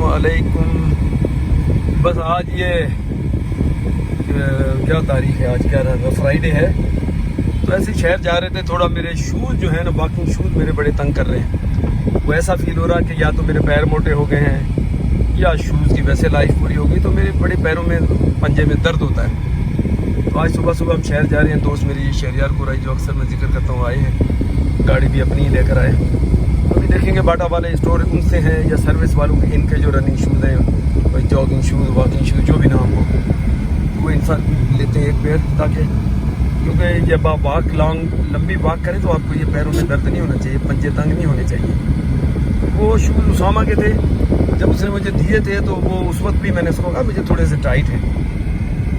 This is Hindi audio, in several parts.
अस्सलामुअलैकुम। बस आज ये क्या तारीख है, आज क्या रहा, फ्राइडे है। तो ऐसे शहर जा रहे थे, थोड़ा मेरे शूज़ जो है ना, वॉकिंग शूज़ मेरे बड़े तंग कर रहे हैं। वो ऐसा फील हो रहा कि या तो मेरे पैर मोटे हो गए हैं या शूज़ की वैसे लाइफ पूरी हो गई, तो मेरे बड़े पैरों में पंजे में दर्द होता है। तो आज सुबह सुबह हम शहर जा रहे हैं। दोस्त मेरी शहरियार कुराई जो अक्सर मैं जिक्र करता हूँ आए हैं, गाड़ी भी अपनी ही लेकर आए। अभी देखेंगे बाटा वाले स्टोर उनसे हैं या सर्विस वालों के, इनके जो रनिंग शूज़ हैं, कोई जॉगिंग शूज़, वॉकिंग शूज़, जो भी नाम हो, वो इंसान लेते हैं एक पेयर, ताकि क्योंकि जब आप लंबी वॉक करें तो आपको ये पैरों में दर्द नहीं होना चाहिए, पंजे तंग नहीं होने चाहिए। वो शूज़ उसामा के थे, जब उसने मुझे दिए थे तो वो उस वक्त भी मैंने उसको कहा मुझे थोड़े से टाइट है।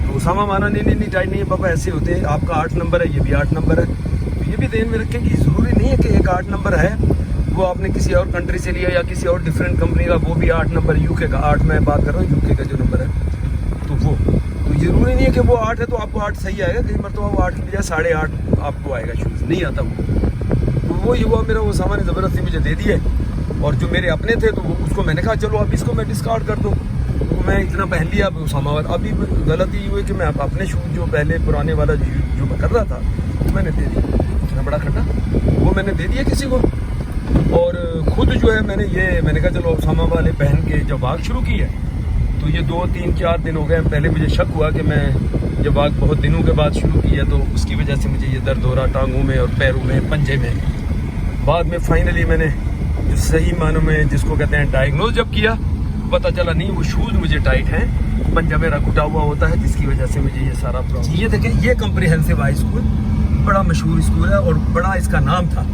तो उसामा माना नहीं टाइट नहीं है पापा, ऐसे होते हैं, आपका 8 नंबर है, ये भी 8 नंबर है। तो ये भी ध्यान में रखें कि ज़रूरी नहीं है कि एक 8 नंबर है वो आपने किसी और कंट्री से लिया या किसी और डिफरेंट कंपनी का, वो भी 8 नंबर यूके का 8, मैं बात कर रहा हूँ यूके का जो नंबर है, तो वो तो ज़रूरी नहीं है कि वो 8 है तो आपको 8 सही आएगा। कई मरतबा वो 8 की बजाय 8.5 आपको आएगा, शूज़ नहीं आता वो। तो वो ही हुआ मेरा, वो सामान ज़बरदस्ती मुझे दे दिए, और जो मेरे अपने थे तो उसको मैंने कहा चलो अब इसको मैं डिस्कार्ड कर दूँ। तो मैं इतना पहन लिया अब उसामा वाला। अभी गलती ये हुई कि मैं अपने शूज़ जो पहले पुराने वाला जो मैं कर रहा था वो मैंने दे दिया, इतना बड़ा खड्डा वो मैंने दे दिया किसी को। और ख़ुद जो है मैंने कहा चलो उसामा वाले पहन के जब वाक शुरू की है, तो ये 2, 3, 4 दिन हो गए। पहले मुझे शक हुआ कि मैं जब वाक बहुत दिनों के बाद शुरू की है तो उसकी वजह से मुझे ये दर्द हो रहा टांगों में और पैरों में, पंजे में। बाद में फाइनली मैंने जो सही मानों में जिसको कहते हैं डायग्नोज जब किया, पता चला नहीं वो शूज़ मुझे टाइट हैं, पंजा मेरा घुटा हुआ होता है, जिसकी वजह से मुझे ये सारा प्रॉब्लम। ये देखें, ये कम्प्रिहेंसिव हाई स्कूल बड़ा मशहूर स्कूल है और बड़ा इसका नाम था,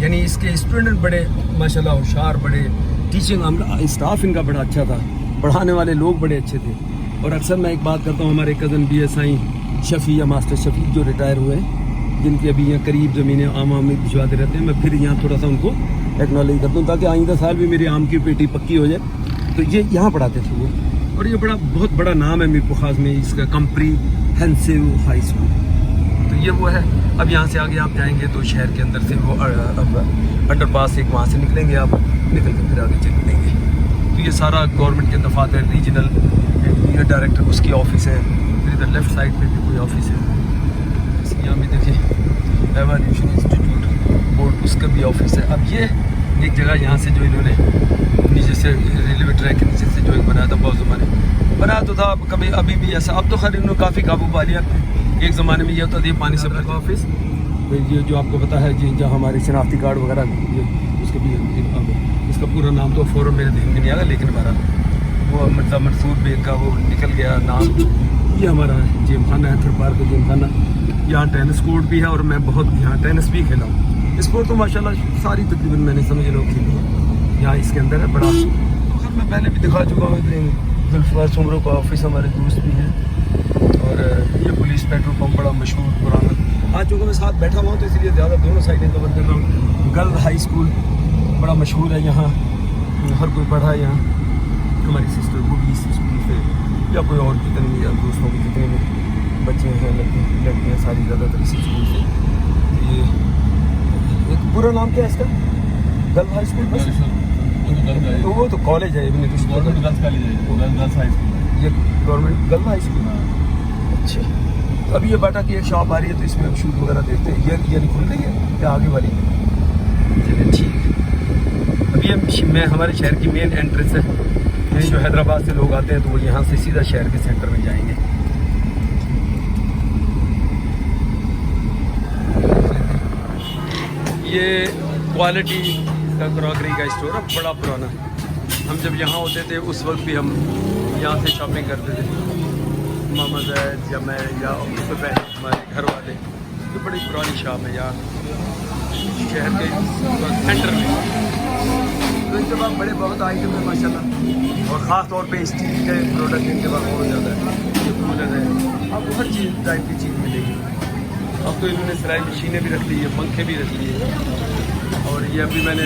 यानी इसके स्टूडेंट बड़े माशाल्लाह होशियार, बड़े टीचिंग स्टाफ इनका बड़ा अच्छा था, पढ़ाने वाले लोग बड़े अच्छे थे। और अक्सर मैं एक बात करता हूँ, हमारे कज़न BSI शफ़ी या मास्टर शफ़ी जो रिटायर हुए हैं, जिनके अभी यहाँ करीब ज़मीनें आम में भिजवाते रहते हैं, मैं फिर यहाँ थोड़ा सा उनको एक्नॉलेज करता हूँ ताकि आइंदा साल भी मेरी आम की पेटी पक्की हो जाए। तो ये यहाँ पढ़ाते थे वो, और ये बहुत बड़ा नाम है मीरपुर खास में इसका, कम्प्रिहेंसिव हाई स्कूल। तो ये वो है। अब यहाँ से आगे आप जाएंगे तो शहर के अंदर से वो अंडरपास एक वहाँ से निकलेंगे, आप निकल के फिर आगे चल देंगे। तो ये सारा गवर्नमेंट के दफातर, रीजनल डायरेक्टर उसकी ऑफिस है, फिर इधर लेफ्ट साइड पे भी कोई ऑफिस है। यहाँ भी देखिए एवोल्यूशन इंस्टीट्यूट बोर्ड, उसका भी ऑफिस है। अब ये एक जगह यहाँ से जो इन्होंने नीचे से रेलवे ट्रैक के नीचे से जो एक बनाया था, बहुत ज़माने बनाया तो था, कभी अभी भी ऐसा, अब तो खैर इन्होंने काफ़ी काबू पा लिया। एक ज़माने में ये होता था, ये पानी से भरा ऑफिस, ये जो आपको पता है जी, जहाँ हमारे शनाख्ती कार्ड वगैरह उसके भी, इसका पूरा नाम तो फ़ौरन मेरे ध्यान में नहीं आया, लेकिन हमारा वो मिर्ज़ा मंसूर बेग का वो निकल गया नाम। ये हमारा जिम खाना है, थर पार्क जिम खाना। यहाँ टेनिस कोर्ट भी है और मैं बहुत यहाँ टेनिस भी खेला हूँ। स्पोर्ट तो माशाल्लाह सारी तकरीबन मैंने समझ लो खेली है। यहाँ इसके अंदर है बड़ा, तो मैं पहले भी दिखा चुका हूँ। जुल्फ़ार सुमरों का ऑफिस हमारे दोस्त भी हैं, और ये पुलिस पेट्रोल पंप बड़ा मशहूर पुराना। आज चूँकि मैं साथ बैठा हुआ हूँ तो इसलिए ज़्यादा दोनों साइडें कवर कर रहा हूँ। गर्ल हाई स्कूल बड़ा मशहूर है, यहाँ हर कोई पढ़ा है। यहाँ हमारी सिस्टर वो भी इस स्कूल से, या कोई और जितने भी दोस्तों के जितने भी बच्चे हैं, लड़कियाँ सारी ज़्यादातर इसी स्कूल से। ये एक पूरा नाम क्या है इसका? गर्ल हाई स्कूल बस, तो वो तो कॉलेज है, गवर्नमेंट गर्ल्स कॉलेज है, गर्ल्स हाई स्कूल, ये गवर्नमेंट गर्ल हाई स्कूल। अच्छा, तो अभी ये बाटा की एक शॉप आ रही है, तो इसमें हम शूज़ वगैरह देखते हैं। ये खुल रही है क्या आगे वाली? चलिए ठीक है। अभी मैं हमारे शहर की मेन एंट्रेंस है, यही जो हैदराबाद से लोग आते हैं तो वो यहाँ से सीधा शहर के सेंटर में जाएंगे। ये क्वालिटी का क्रॉकरी का स्टोर है, बड़ा पुराना। हम जब यहाँ होते थे उस वक्त भी हम यहाँ से शॉपिंग करते थे, मामा जैद या मैं या उससे पहले हमारे घर वाले। ये बड़ी पुरानी शॉप है यहाँ शहर के सेंटर में। तो इनके पास बड़े बहुत आइटम है माशाल्लाह, और ख़ास तौर पे स्टील के प्रोडक्ट इनके पास बहुत ज़्यादा है। ये कूलर है, आपको हर चीज़ टाइप की चीज़ मिलेगी। अब तो इन्होंने सिलाई मशीनें भी रख ली है, पंखे भी रख लिए। और ये अभी मैंने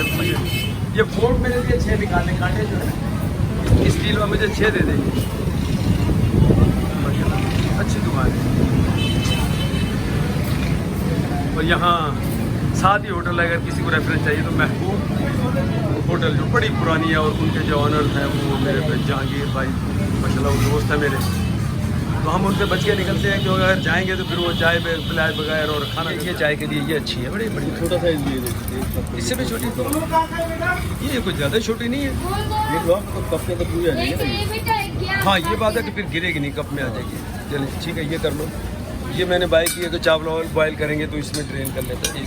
ये फोर्क मेरे लिए 6 निकालने, कांटे जो है स्टील में मुझे 6 दे देंगे। अच्छी दुकान है। और यहाँ साथ ही होटल है, अगर किसी को रेफरेंस चाहिए तो महबूब होटल जो बड़ी पुरानी है और उनके जो ऑनर हैं वो मेरे जहांगीर भाई माशाल्लाह वो दोस्त है मेरे। तो हम उनसे बच के निकलते हैं कि अगर जाएंगे तो फिर वो चाय पिलाए बगैर और खाना देखिए चाय के लिए ये अच्छी है, बड़ी बड़ी छोटा साइज भी है, इससे भी छोटी ये कुछ ज़्यादा छोटी नहीं है। ये लो तो कप के अंदर पूरी आ जाएगी ना। हाँ ये बात है कि फिर गिरेगी नहीं, कप में आ जाएगी। चलिए ठीक है ये कर लो। ये मैंने बाय किया कि चावल वावल बॉयल करेंगे तो इसमें ड्रेन कर लेते हैं।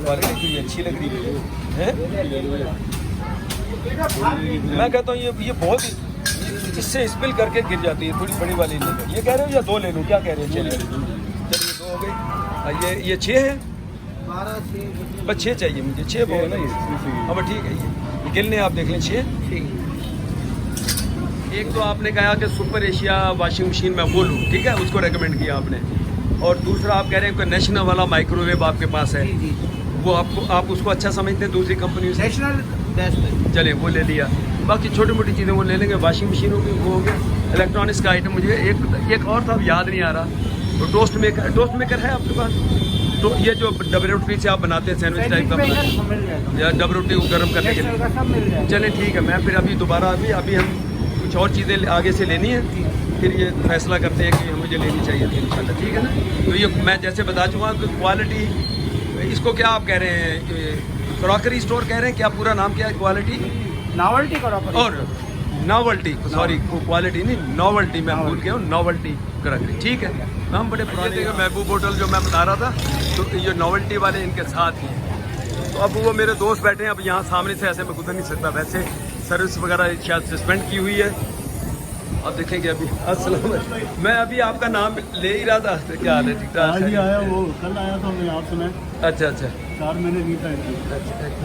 क्वालिटी ये अच्छी लग रही है। मैं कहता हूँ ये बहुत इससे स्पिल करके गिर जाती है, थोड़ी बड़ी वाली ले लो। ये कह रहे हो या दो ले लूँ, क्या कह रहे हो? चलिए चलिए दो हो गई। ये 6 है, बस 6 चाहिए मुझे, 6 बहुत ना ये। अब ठीक है ये गिलने आप देख लें 6। एक तो आपने कहा कि सुपर एशिया वॉशिंग मशीन मैं वो लूँ, ठीक है, उसको रेकमेंड किया आपने। और दूसरा आप कह रहे हैं कि नेशनल वाला माइक्रोवेव आपके पास है, वो आप उसको अच्छा समझते हैं दूसरी कंपनी से? National best. चलिए वो ले लिया। बाकी छोटी मोटी चीज़ें वो ले लेंगे। वॉशिंग मशीन हो गई, वो हो गया। इलेक्ट्रॉनिक्स का आइटम मुझे एक और था, याद नहीं आ रहा। तो टोस्ट मेकर है आपके पास? तो ये जो डबल रोटी से आप बनाते हैं सैंडविच टाइप का, या डबल रोटी को गर्म करने के लिए? चलिए ठीक है। मैं फिर अभी दोबारा अभी हम कुछ और चीज़ें आगे से लेनी है, फिर ये फैसला करते हैं कि मुझे लेनी चाहिए थी इंशाल्लाह, ठीक है ना। तो ये मैं जैसे बता चुका कि क्वालिटी, इसको क्या आप कह रहे हैं, क्रॉकरी स्टोर कह रहे हैं, क्या पूरा नाम क्या है? क्वालिटी नॉवेल्टी क्रॉकरी और नॉवल्टी, सॉरी क्वालिटी नहीं नॉवल्टी, मैं भूल गया हूँ, नॉवल्टी क्रॉकरी, ठीक है। हम बड़े पुराने महबूब होटल जो मैं बता रहा था, तो ये नॉवल्टी वाले इनके साथ ही हैं। तो अब वो मेरे दोस्त बैठे हैं, अब यहाँ सामने से ऐसे मैं गुजर नहीं सकता। वैसे सर्विस वगैरह शायद सस्पेंड की हुई है, अब देखेंगे। अभी मैं अभी आपका नाम ले ही रहा था। क्या हाल है? ठीक ठाक? आज ही आया, वो कल आया था मैं आपसे। मैं अच्छा 4 महीने नहीं था।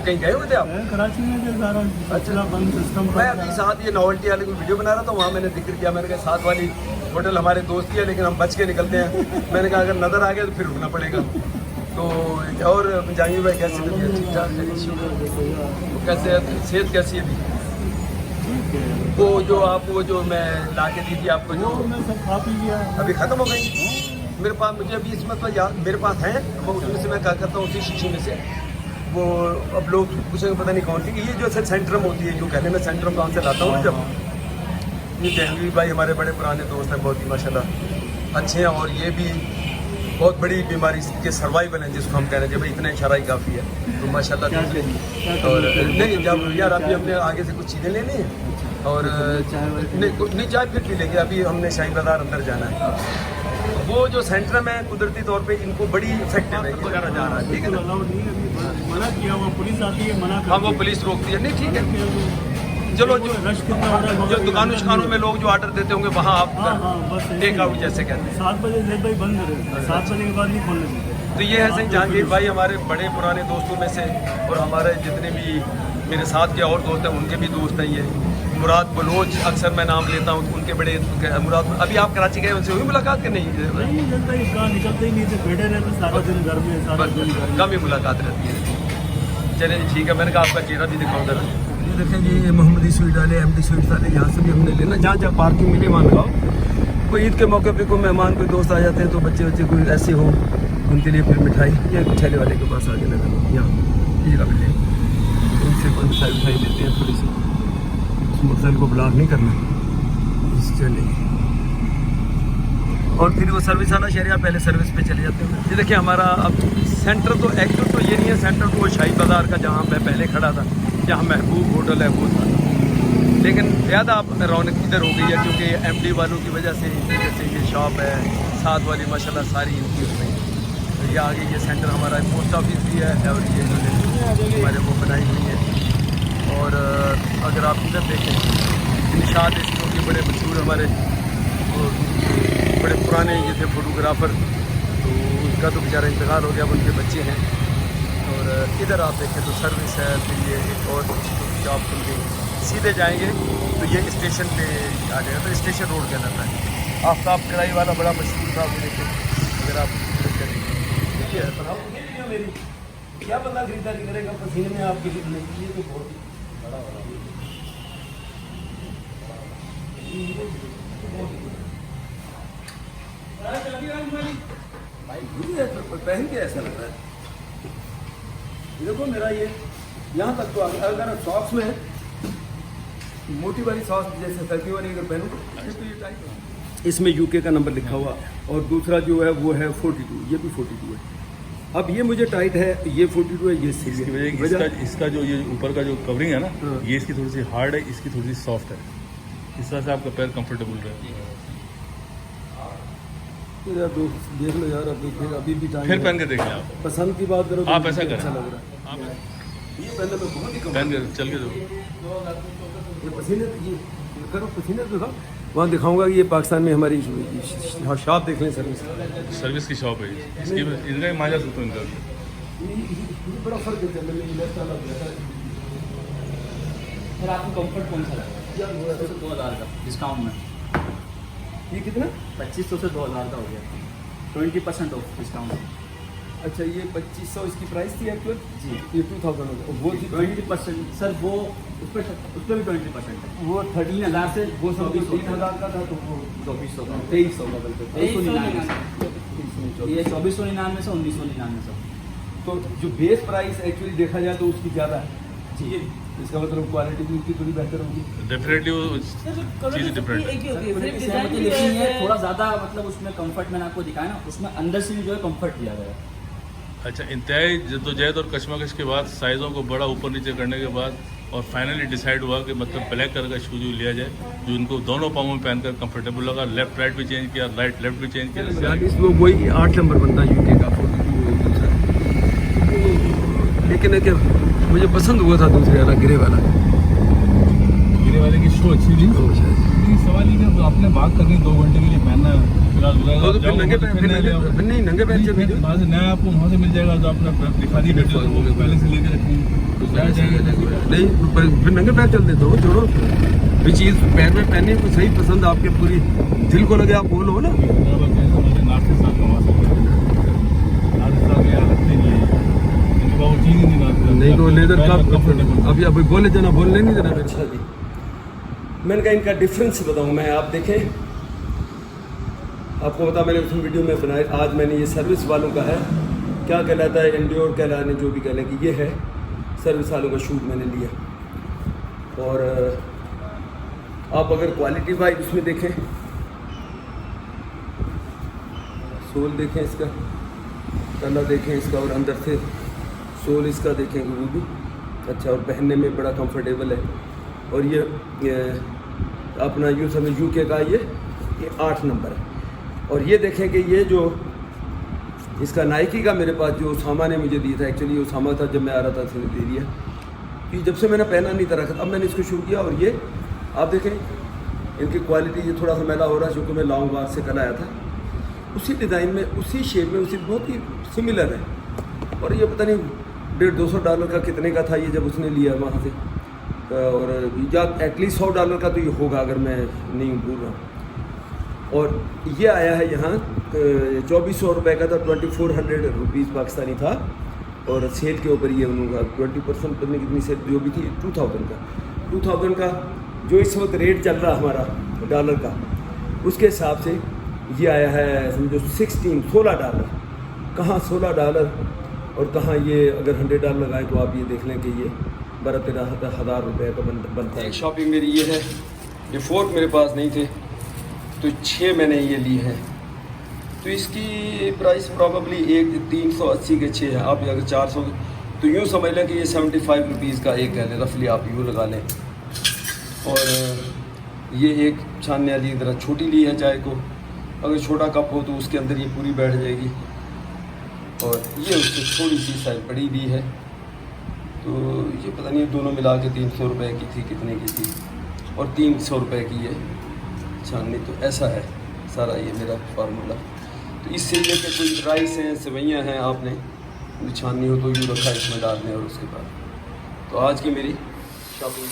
कहीं गए हुए थे आप? कराची में थे सारा अच्छा बंद सिस्टम। मैं अभी साथ ये नॉवल्टी वाले को वीडियो बना रहा था, वहाँ मैंने जिक्र किया, मैंने कहा साथ वाली होटल हमारे दोस्त की है लेकिन हम बच के निकलते हैं। मैंने कहा अगर नज़र आ गया तो फिर रुकना पड़ेगा। तो और जहांगीर भाई कैसे ठीक ठाक? कैसे सेहत कैसी है अभी? वो जो मैं ला के दी थी आपको, जो मैं सब खा पी लिया, अभी ख़त्म हो गई मेरे पास। मुझे अभी इसमें तो याद मेरे पास है, वो उसमें से मैं क्या करता हूँ, उसी शीशी में से वो। अब लोग पूछेंगे पता नहीं कौन सी, ये जो सेंट्रम होती है, जो कहने में सेंट्रम कहाँ से लाता हूँ जब। ये जहांगीर भाई हमारे बड़े पुराने दोस्त हैं, बहुत ही माशाल्लाह अच्छे हैं। और ये भी बहुत बड़ी बीमारी के सर्वाइवल हैं, जिसको हम कह रहे हैं कि भाई इतना इशारा ही काफ़ी है। तो माशाल्लाह। और नहीं जब यार अभी हमने आगे से कुछ चीज़ें लेनी है, और नहीं चाय फिर पी लेंगे। अभी हमने शाही बाजार अंदर जाना है। वो जो सेंटर में कुदरती तौर पे इनको बड़ी इफेक्टिव है, वगैरह जा रहा है, ठीक है ना। मना किया हुआ, पुलिस आती है मना। हाँ वो पुलिस रोकती है, नहीं ठीक है। चलो जो दुकानों शुकानों में लोग जो ऑर्डर देते होंगे वहाँ आप टेक आउट जैसे कहते हैं, 7 बजे से भाई बंद है, 7 बजे के बाद नहीं खोलने देते। तो ये है सही। जहांगीर भाई हमारे बड़े पुराने दोस्तों में से, और हमारे जितने भी मेरे साथ के और दोस्त हैं उनके भी दोस्त हैं। ये मुराद बलोच, अक्सर मैं नाम लेता हूँ, उनके बड़े मुराद। अभी आप कराची गए, उनसे हुई मुलाकात कि नहीं? निकलते ही नहीं थे, बैठे रहते सारा दिन घर में, सारा दिन कम ही मुलाकात रहती है। चलिए ठीक है, मैंने कहा आपका चेहरा भी दिखाऊँ जरा। ये देखें जी, ये मोहम्मदी स्वीट वाले, MD स्वीट वाले, यहाँ से भी हमने लेना। जहाँ जहाँ पार्किंग मिले वहाँ लगाओ। कोई ईद के मौके पे कोई मेहमान, कोई दोस्त आ जाते हैं तो बच्चे कोई ऐसे हो, उनके लिए फिर मिठाई ये ठेले वाले के पास आके लगा यहाँ ये रख लें, उनसे कोई मिठाई उठाई देते हैं थोड़ी सी। उस मकसद को ब्लॉक नहीं करना, चलिए। और फिर वो सर्विस वाला शहरिया पहले सर्विस पे चले जाते हैं। ये देखिए हमारा अब सेंटर तो एक्चुअल तो ये नहीं है, सेंटर तो वो शाही बाज़ार का जहाँ मैं पहले खड़ा था, जहाँ महबूब होटल है वो था। लेकिन ज़्यादा आप रौनक इधर हो गई है, क्योंकि MD वालों की वजह से जैसे ये शॉप है साथ वाली माशाल्लाह सारी इनकी हो गई। तो ये आगे ये सेंटर हमारा पोस्ट ऑफिस भी है, और ये जो हमारे वो बनाई हुई है। और अगर आप इधर देखें, निशाद इसको भी बड़े मशहूर हमारे बड़े पुराने ये थे फोटोग्राफ़र, तो उनका तो बेचारा इंतकाल हो गया, अब उनके बच्चे हैं। और इधर आप देखें तो सर्विस है, फिर ये एक और शॉप खुल गई। सीधे जाएंगे तो ये स्टेशन पे आ जाएगा, तो स्टेशन रोड के अंदर है। आफ्ताब कढ़ाई वाला बड़ा मशहूर था, वो देखें अगर आप देखिए। मेरी क्या बंदा खरीदारी करेगा पसीने में आपके लिए, ये तो बहुत ही बड़ा हो रहा है। पहन के ऐसा लग रहा है। देखो मेरा ये यहाँ तक तो आ गया। अगर सॉक्स में मोटी वाली सॉक्स जैसे सर्दी वाली अगर पहनूँ तो ये टाइट है। इसमें यूके का नंबर लिखा हुआ और दूसरा जो है वो है 42, ये भी 42 है। अब ये मुझे टाइट है, ये 42 है, ये इसका जो ये ऊपर का जो कवरिंग है ना, हाँ। ये इसकी थोड़ी सी हार्ड है, इसकी थोड़ी सी सॉफ्ट है। इस तरह से आपका पैर कंफर्टेबल रहे। यार दोस्त देख लो यार, अभी फिर अभी भी टाइम फिर है। पहन के देख लें आप। पसंद की बात करो तो आप ऐसा मुझे करें। अच्छा लग रहा है। आप ये पहनने में बहुत ही कम पहन के चल के दो। ये पसीने ये करो, पसीने दिखाओ। वहाँ दिखाऊंगा कि ये पाकिस्तान में हमारी शॉप देख लें सर्विस। सर्विस की शॉप है ये। इसकी इनका ही मांझा सुतो इनका। ये बड़ा फर्क है चलने में, लेफ्ट वाला बेहतर है। सर आपको कंफर्ट कौन सा लगा? क्या हुआ है? 2000 का डिस्काउंट में ये कितना? 2500 से 2000 का हो गया, 20% ऑफ डिस्काउंट। अच्छा ये 2500 इसकी प्राइस थी एक्चुअल जी। ये 2000 और वो थी 20% सर, वो उस पर भी 20% है। वो 13,000 से वो सब 2400 3000 का था तो वो 2400 का 2300 का बल्कि 2399 ये 2499 से 1999 से। तो जो बेस प्राइस एक्चुअली देखा जाए तो उसकी ज़्यादा है जी। इसका मतलब क्वालिटी भी उसकी थोड़ी बेहतर होगी। डेफिनेटली वो चीज़ डिफरेंट है। लेकिन ये थोड़ा ज़्यादा मतलब उसमें कंफर्ट मैंने आपको दिखाया ना, उसमें अंदर से भी जो है कंफर्ट दिया गया है। अच्छा, इंतहाई जद्दोजहद और कशमकश के बाद, साइज़ों को बड़ा ऊपर नीचे करने के बाद और फाइनली डिसाइड हुआ कि मतलब ब्लैक कलर का शूज लिया जाए जो इनको दोनों पाँवों में पहनकर कंफर्टेबल लगा। लेफ्ट राइट भी चेंज किया, राइट लेफ्ट भी चेंज किया। 40 वो वही 8 नंबर बनता है यूके का 42 लेकिन है कि मुझे पसंद हुआ था दूसरे वाला गिरे वाला। गिरे वाले की शो अच्छी थी। लेकिन सवाल ये कि आपने बात करनी 2 घंटे के लिए पहनना है, तो फिर नंगे पैर फिर नहीं नंगे पैर चल वहाँ से नया आपको वहाँ से मिल जाएगा जो आपने दिखा दी वीडियो, वो पहले से लेकर नहीं फिर नंगे पैर चल देते हो। छोड़ो भी चीज़ पैर में पहनने को सही पसंद आपके पूरी दिल को लगे आप बोलो ना। नहीं तो लेदर का अभी अभी बोले देना, बोलने नहीं देना। अच्छा जी, मैंने कहा इनका डिफरेंस बताऊँ मैं, आप देखें। आपको बता मैंने उस वीडियो में बनाया, आज मैंने ये सर्विस वालों का है, क्या कहलाता है, एंड्योर कहलाने जो भी कहने की, ये है सर्विस वालों का शूट मैंने लिया। और आप अगर क्वालिटी वाइज उसमें देखें, सोल देखें इसका, तला देखें इसका, और अंदर से सोल इसका देखेंगे वो भी अच्छा, और पहनने में बड़ा कंफर्टेबल है। और ये अपना यूँ समझ यूके का ये 8 नंबर है। और ये देखें कि ये जो इसका नाइकी का मेरे पास जो उसामा ने मुझे दिया था, एक्चुअली उसामा था जब मैं आ रहा था उसने दे दिया, कि जब से मैंने पहना नहीं था रखा, अब मैंने इसको शुरू किया। और ये आप देखें इनकी क्वालिटी, ये थोड़ा सा मैला हो रहा है क्योंकि मैं लॉन्ग बार से कल आया था, उसी डिज़ाइन में उसी शेप में उसी बहुत ही सिमिलर है। और ये पता नहीं $150-200 का कितने का था ये जब उसने लिया वहाँ से, और या एटलीस्ट $100 का तो ये होगा अगर मैं नहीं भूल रहा हूँ। और ये आया है यहाँ 2400 रुपये का था, 2400 रुपीज़ पाकिस्तानी था। और सेल के ऊपर ये उनका 20% पता नहीं कितनी सेल जो भी थी, 2000 का जो इस वक्त रेट चल रहा हमारा डॉलर का, उसके हिसाब से ये आया है समझो $16 कहाँ $16 और कहाँ ये अगर $100 लगाएं तो आप ये देख लें कि ये 12-13 हज़ार रुपये का बनता है। शॉपिंग मेरी ये है, ये फोर्क मेरे पास नहीं थे तो 6 मैंने ये ली है, तो इसकी प्राइस प्रॉबली 380 के 6 है। आप अगर 400 तो यूँ समझ लें कि ये 75 रुपीज़ का एक है, रफली आप यूँ लगा लें। और ये एक छानने वाली ज़रा छोटी ली है चाय को, अगर छोटा कप हो तो उसके अंदर ये पूरी बैठ जाएगी। और ये उससे थोड़ी सी साइज बड़ी ली है, तो ये पता नहीं दोनों मिला के 300 रुपये की थी, कितने की थी, और 300 रुपये की ये छाननी। तो ऐसा है सारा ये मेरा फार्मूला। तो इससे ये कि कोई राइस हैं, सेवइयाँ हैं, आपने छाननी हो तो यूँ रखा इसमें डालने। और उसके बाद तो आज की मेरी शॉपिंग।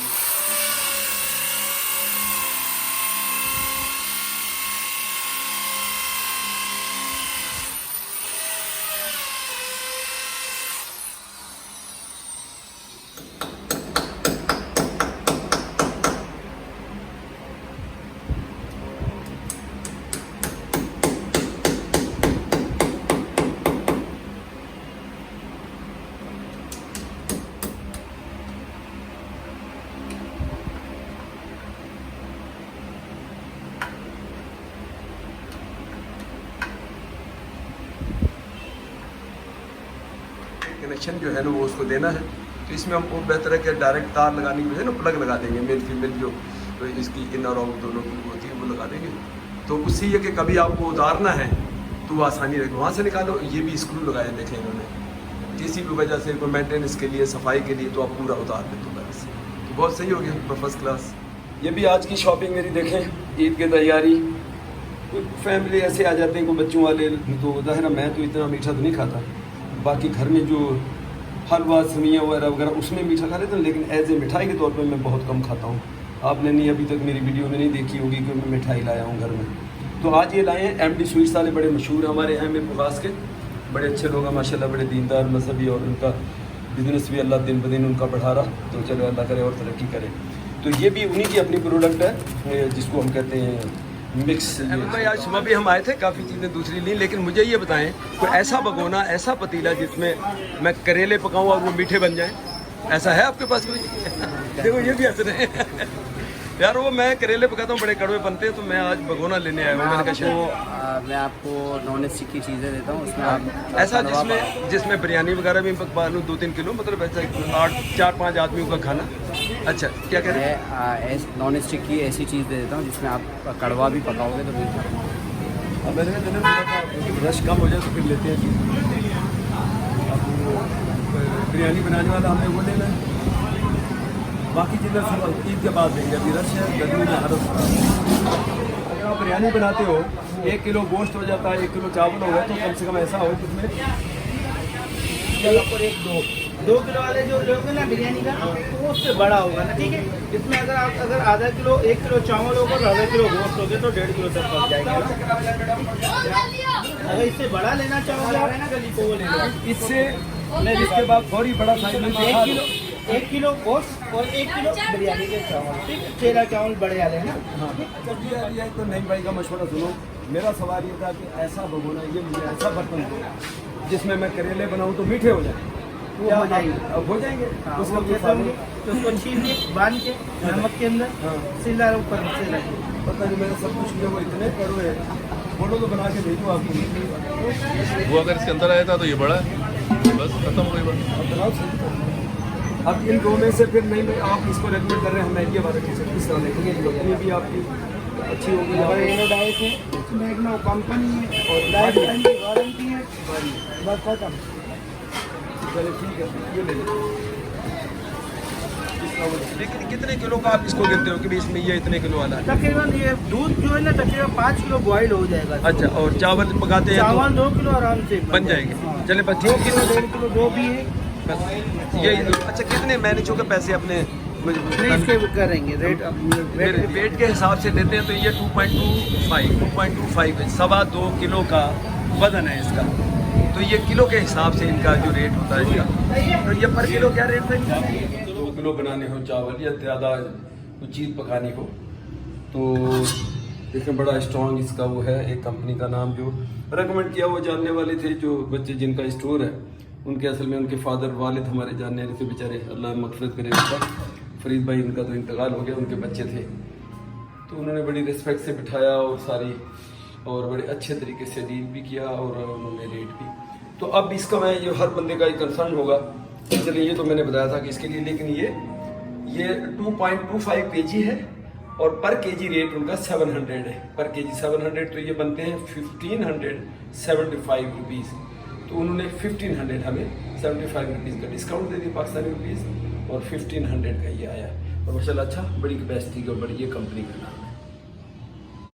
कनेक्शन जो है ना वो उसको देना है। तो इसमें हमको बेहतर है कि डायरेक्ट तार लगाने की बजाय ना प्लग लगा देंगे, मेल फीमेल जो तो इसकी इन और आउट दोनों की होती है वो लगा देंगे। तो उससे ये कि कभी आपको उतारना है तो आसानी रहेगी, वहाँ से निकालो। ये भी स्क्रू लगाए देखें इन्होंने, किसी भी वजह से कोई मेंटेनेंस के लिए, सफाई के लिए, तो आप पूरा उतार दें तो बस, तो बहुत सही हो गया, फर्स्ट क्लास। ये भी आज की शॉपिंग मेरी देखें, ईद की तैयारी। फैमिली ऐसे आ जाते हैं कोई बच्चों वाले, तो ज़ाहिर है मैं तो इतना मीठा तो नहीं खाता, बाकी घर में जो हलवा समियाँ वगैरह उसमें मीठा खा लेते हैं, लेकिन एज ए मिठाई के तौर पे मैं बहुत कम खाता हूँ। आपने नहीं अभी तक मेरी वीडियो में नहीं देखी होगी कि मैं मिठाई लाया हूँ घर में। तो आज ये लाए हैं MD स्वीट्स वाले, बड़े मशहूर हमारे हैं में पुगास के, बड़े अच्छे लोग हैं माशाल्लाह, बड़े दीनदार मजहबी, और उनका बिजनेस भी अल्लाह दिन ब दिन उनका बढ़ा रहा। तो चलो अल्लाह करे और तरक्की करे। तो ये भी उन्हीं की अपनी प्रोडक्ट है जिसको हम कहते हैं मिक्स। भाई आज सुबह भी हम आए थे, काफ़ी चीज़ें दूसरी ली, लेकिन मुझे ये बताएं कोई ऐसा भगोना, ऐसा पतीला जिसमें मैं करेले पकाऊँ और वो मीठे बन जाएँ, ऐसा है आपके पास कोई? देखो ये भी हंस रहे हैं यार, वो मैं करेले पकाता हूँ बड़े कड़वे बनते हैं, तो मैं आज भगोना लेने आया हूँ। मैंने कहा शायद मैं आपको नॉन स्टिक की चीज़ें देता हूँ, उसमें आप ऐसा जिसमें बिरयानी वगैरह भी पकवा लूँ 2-3 किलो, मतलब ऐसा 4-5 आदमियों का खाना। अच्छा क्या कह रहे हैं? नॉन स्टिक की ऐसी चीज़ दे देता हूँ जिसमें आप कड़वा भी पकाओगे तो मीठा। अब मैंने रश कम हो जाए तो फिर लेते हैं। बिरयानी बनाने वाला हमने वो लेना है, बाकी चीज़ें सब ईद के बाद देंगे, अभी रश है, गर्मी में हालत। अगर आप बिरयानी बनाते हो 1 किलो गोश्त हो जाता है, 1 किलो चावल होगा, तो कम से कम ऐसा हो कि उसमें 2 किलो वाले जो लोगे ना बिरयानी का, तो उससे बड़ा होगा ना, ठीक है। इसमें अगर आधा किलो 1 किलो चावल होगा और आधा किलो गोश्त होगे तो 1.5 किलो तक पक जाएगा। अगर इससे बड़ा लेना चाहोगे आप तो वो ले लो। इससे मैं जिसके बाद थोड़ी बड़ा साइज में 1 किलो गोश्त और 1 किलो बिरयानी के चावल, ठीक है। 13 चावल बड़े वाले हैं ना। हाँ, तो नहीं भाई का मशवरा सुनो। मेरा सवाल ये था कि ऐसा भगोना, ये मुझे ऐसा बर्तन दो जिसमें मैं करेले बनाऊँ तो मीठे हो जाए, वो हो जाएंगे, अब हो जाएंगे। उसको कैसे होंगे? तो उसको छीन के बांध के नमक के अंदर सिला ऊपर से लगे। पता नहीं मैंने सब कुछ किया, वो इतने कड़वे हैं, फोटो तो बना के भेजो आपको। वो अगर इसके अंदर आया था तो ये बड़ा है, बस खत्म हो गई बात। अब बनाओ सही। अब इन दो में से फिर नहीं भाई आप इसको रेकमेंड कर रहे हैं, हम महंगी वाले किस तरह देखेंगे, ये भी आपकी अच्छी होगी। डाइट है, इसमें कंपनी है और लाइफ टाइम की गारंटी है, बस खत्म। चलिए ठीक है, ये ले लो। लेकिन कितने किलो का आप इसको गिनते हो कि भाई इसमें ये इतने किलो वाला है? तकरीबन ये दूध जो है ना तकरीबन 5 किलो बॉयल हो जाएगा। अच्छा, और चावल पकाते हैं चावल 2 किलो आराम से बन जाएंगे। चले बस 2 किलो 1.5 किलो जो भी है बस यही दो। अच्छा कितने मैनेजों के पैसे अपने इसके करेंगे रेट वेट के हिसाब से देते हैं, तो ये 2.25 है, 2.25 किलो का वजन है इसका, तो ये किलो के हिसाब से इनका जो रेट होता है इसका। तो ये पर किलो क्या रेट है इनका? 2 किलो बनाने हो चावल या ज़्यादा कुछ चीज़ पकाने को, तो देखिए बड़ा स्ट्रॉन्ग इसका वो है। एक कंपनी का नाम जो रेकमेंड किया वो जानने वाले थे, जो बच्चे जिनका स्टोर है उनके, असल में उनके फादर वालिद हमारे जानने वाले थे बेचारे, अल्लाह मग़फ़िरत करे उनका। फरीद भाई उनका तो इंतकाल हो गया, उनके बच्चे थे, तो उन्होंने बड़ी रिस्पेक्ट से बिठाया और सारी, और बड़े अच्छे तरीके से डील भी किया और उन्होंने रेट भी। तो अब इसका मैं ये हर बंदे का एक कंसर्न होगा, चलिए ये तो मैंने बताया था कि इसके लिए, लेकिन ये 2.25 kg है और पर केजी रेट उनका 700 है, पर केजी 700, तो ये बनते हैं 1575 रुपीज़। तो उन्होंने 1500 हमें 75 रुपीज़ का डिस्काउंट दे दिया पाकिस्तानी रुपीज़, और 1500 का ये आया। और माशाल्लाह अच्छा, बड़ी कैपेसिटी का, बड़ी ये कंपनी का नाम।